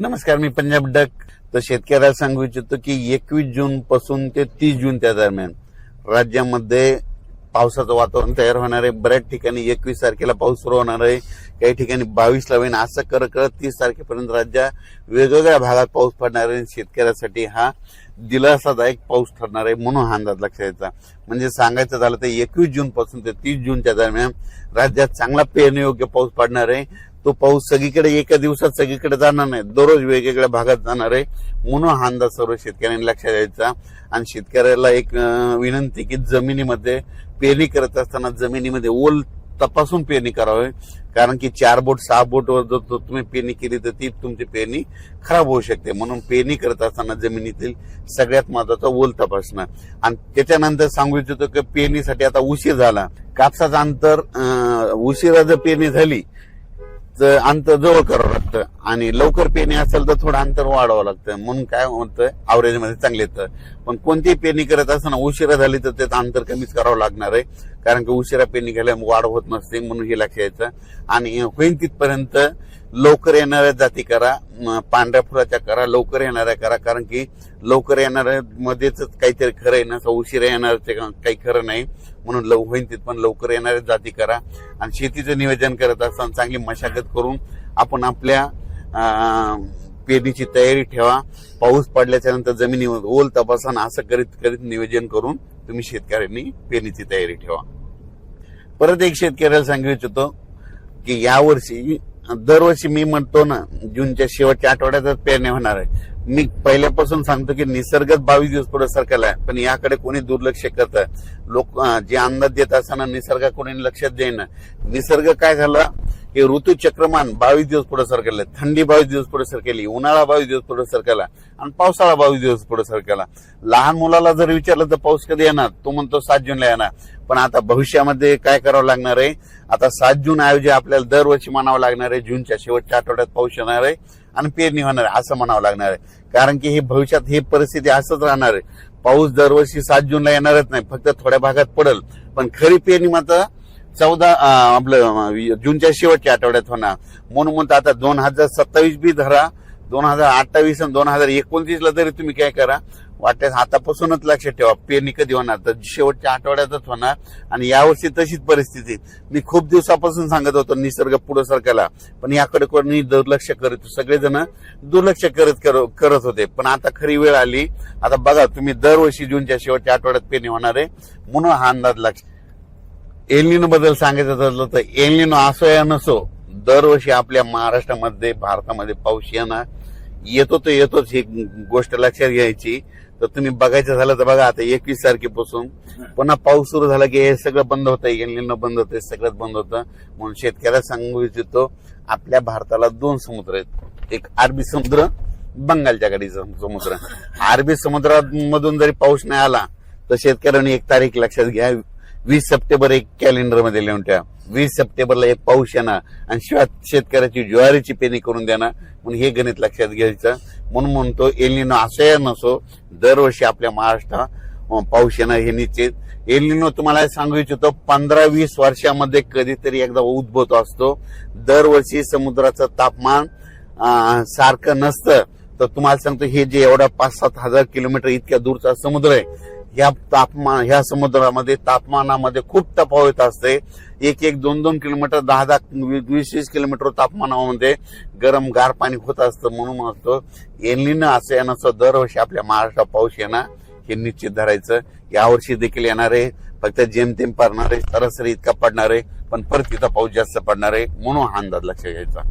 नमस्कार, मी पंजाब डक. तर शेतकऱ्याला सांगू इच्छितो की 21 जून पासून ते 30 जून त्या दरम्यान राज्यामध्ये पावसाचं वातावरण तयार होणार आहे. बऱ्याच ठिकाणी 21 तारखेला पाऊस सुरू होणार आहे, काही ठिकाणी 22 ला होईल. असं करत 30 तारखेपर्यंत राज्यात वेगवेगळ्या भागात पाऊस पडणार आहे. शेतकऱ्यासाठी हा दिलासादायक पाऊस ठरणार आहे, म्हणून हा अंदाज लक्षात यायचा. म्हणजे सांगायचं झालं तर 21 जून पासून ते 30 जूनच्या दरम्यान राज्यात चांगला पेरणीयोग्य पाऊस पडणार आहे. तो पाऊस सगळीकडे एका दिवसात सगळीकडे जाणार नाही, दररोज वेगवेगळ्या भागात जाणार आहे, म्हणून हा अंदाज सर्व शेतकऱ्यांनी लक्षात द्यायचा. आणि शेतकऱ्याला एक विनंती की जमिनीमध्ये पेरणी करत असताना जमिनीमध्ये ओल तपासून पेरणी करावी. कारण की 4 बोट 6 बोट वर जर तुम्ही पेरणी केली तर ती तुमची पेरणी खराब होऊ शकते. म्हणून पेरणी करत असताना जमिनीतील सगळ्यात महत्वाचा ओल तपासणं. आणि त्याच्यानंतर सांगू इच्छितो की पेरणीसाठी आता उशीर झाला, कापसाचं अंतर उशिरा जर पेरणी झाली तर अंतर जवळ करावं लागतं, आणि लवकर पेरणी असेल तर थोडं अंतर वाढवावं लागतं. म्हणून काय होतं, अवरेज मध्ये चांगले येतं. पण कोणतीही पेरणी करत असताना उशिरा झाली तर त्याचं अंतर कमीच करावं लागणार आहे, कारण की उशिरा पेरणी केल्यामुळे वाढ होत नसते. म्हणून हे लक्षात यायचं. आणि होईल तिथपर्यंत लवकर येणाऱ्या जाती करा, पांढऱ्या फुलाच्या करा, लवकर येणाऱ्या करा. कारण की लवकर येणाऱ्या मध्येच काहीतरी खरं आहे ना, उशिरा येणाऱ्याचे काही खरं नाही. म्हणून होईल तिथपर्यंत लवकर येणाऱ्या जाती करा. आणि शेतीचं नियोजन करत असताना चांगली मशागत करून आपण आपल्या पेरणीची तयारी ठेवा. पाऊस पडल्याच्या नंतर जमिनीवर ओल तपासा, असं करीत करीत नियोजन करून तुम्ही शेतकऱ्यांनी पेरणीची तयारी ठेवा. परत एक शेतकऱ्याला सांगू इच्छितो की यावर्षी दरवर्षी मी म्हणतो ना, जूनच्या शेवटच्या आठवड्यातच पेरणी होणार आहे. मी पहिल्यापासून सांगतो की निसर्गच 22 दिवस पुढे सरकला आहे, पण याकडे कोणी दुर्लक्ष करतं. लोक जे अंदाज देत असताना निसर्ग कोणी लक्षात देईना. निसर्ग काय झाला की ऋतुचक्रमान 22 दिवस पुढे सरकले, थंडी 22 दिवस पुढे सरकली, उन्हाळा 22 दिवस पुढे सरकला, आणि पावसाळा 22 दिवस पुढे सरकला. लहान मुलाला जर विचारलं तर पाऊस कधी येणार, तो म्हणतो 7 जूनला येणार. पण आता भविष्यामध्ये काय करावं लागणार आहे, आता 7 जून ऐवजी आपल्याला दरवर्षी म्हणावं लागणार आहे जूनच्या शेवटच्या आठवड्यात पाऊस येणार आहे आणि पेरणी होणार आहे, असं म्हणावं लागणार आहे. कारण की हे भविष्यात ही परिस्थिती असंच राहणार आहे. पाऊस दरवर्षी 7 जूनला येणारच नाही, फक्त थोड्या भागात पडेल. पण खरी पेरणी मात्र 14 जूनच्या शेवटच्या आठवड्यात होणार. म्हणून आता 2027 बी धरा, 2028 आणि 2029 ला तरी तुम्ही काय करा, वाटल्यास आतापासूनच लक्षात ठेवा पेरणी कधी होणार, तर शेवटच्या आठवड्यातच होणार. आणि यावर्षी तशीच परिस्थिती. मी खूप दिवसापासून सांगत होतो निसर्ग पुढे सरकला, पण याकडे कोणी दुर्लक्ष करत, सगळेजण दुर्लक्ष करत होते. पण आता खरी वेळ आली. आता बघा तुम्ही, दरवर्षी जूनच्या शेवटच्या आठवड्यात पेरणी होणार आहे, म्हणून हा अंदाज लक्ष. एलनिनो बद्दल सांगायचं झालं तर एलनिनो असो या नसो, दरवर्षी आपल्या महाराष्ट्रामध्ये भारतामध्ये पाऊस येतो तर येतोच, ही गोष्ट लक्षात घ्यायची. तर तुम्ही बघायचं झालं तर बघा, आता 21 तारखेपासून पुन्हा पाऊस सुरू झाला की हे सगळं बंद होतं, एलनिनो बंद होतं, सगळंच बंद होतं. म्हणून शेतकऱ्याला सांगू इच्छितो, आपल्या भारताला 2 समुद्र आहेत, एक अरबी समुद्र, बंगालच्या खाडीचा समुद्र. अरबी समुद्रामधून जरी पाऊस नाही आला तर शेतकऱ्यांनी एक तारीख लक्षात घ्या, 20 सप्टेंबर एक कॅलेंडर मध्ये लिहून ठेवा. 20 सप्टेंबरला एक पाऊस येणार आणि शिवाय शेतकऱ्याची ज्वारीची पेरणी करून देणार. म्हणून हे गणित लक्षात घ्यायचं. म्हणून म्हणतो एलनिनो असं नसो, दरवर्षी आपल्या महाराष्ट्रात पाऊस येणार हे निश्चित. एलनिनो तुम्हाला सांगू इच्छितो 15-20 वर्षामध्ये कधीतरी एकदा उद्भवत असतो. दरवर्षी समुद्राचं तापमान सारखं नसतं. तर तुम्हाला सांगतो, हे जे एवढा 5-7 हजार किलोमीटर इतक्या दूरचा समुद्र आहे, ह्या समुद्रामध्ये तापमानामध्ये खूप तफावत असते. 1-2 किलोमीटर, 10-20 किलोमीटर तापमानामध्ये गरम गार पाणी होत असतं. म्हणून म्हणतो एलनिनो असं येणं, दरवर्षी आपल्या महाराष्ट्रात पाऊस येणार हे निश्चित धरायचं. यावर्षी देखील येणार आहे, फक्त जेमतेम पडणार आहे, सरासरी इतका पडणार आहे, पण परत तिथं पाऊस जास्त पडणार आहे. म्हणून हा अंदाज लक्षात घ्यायचा.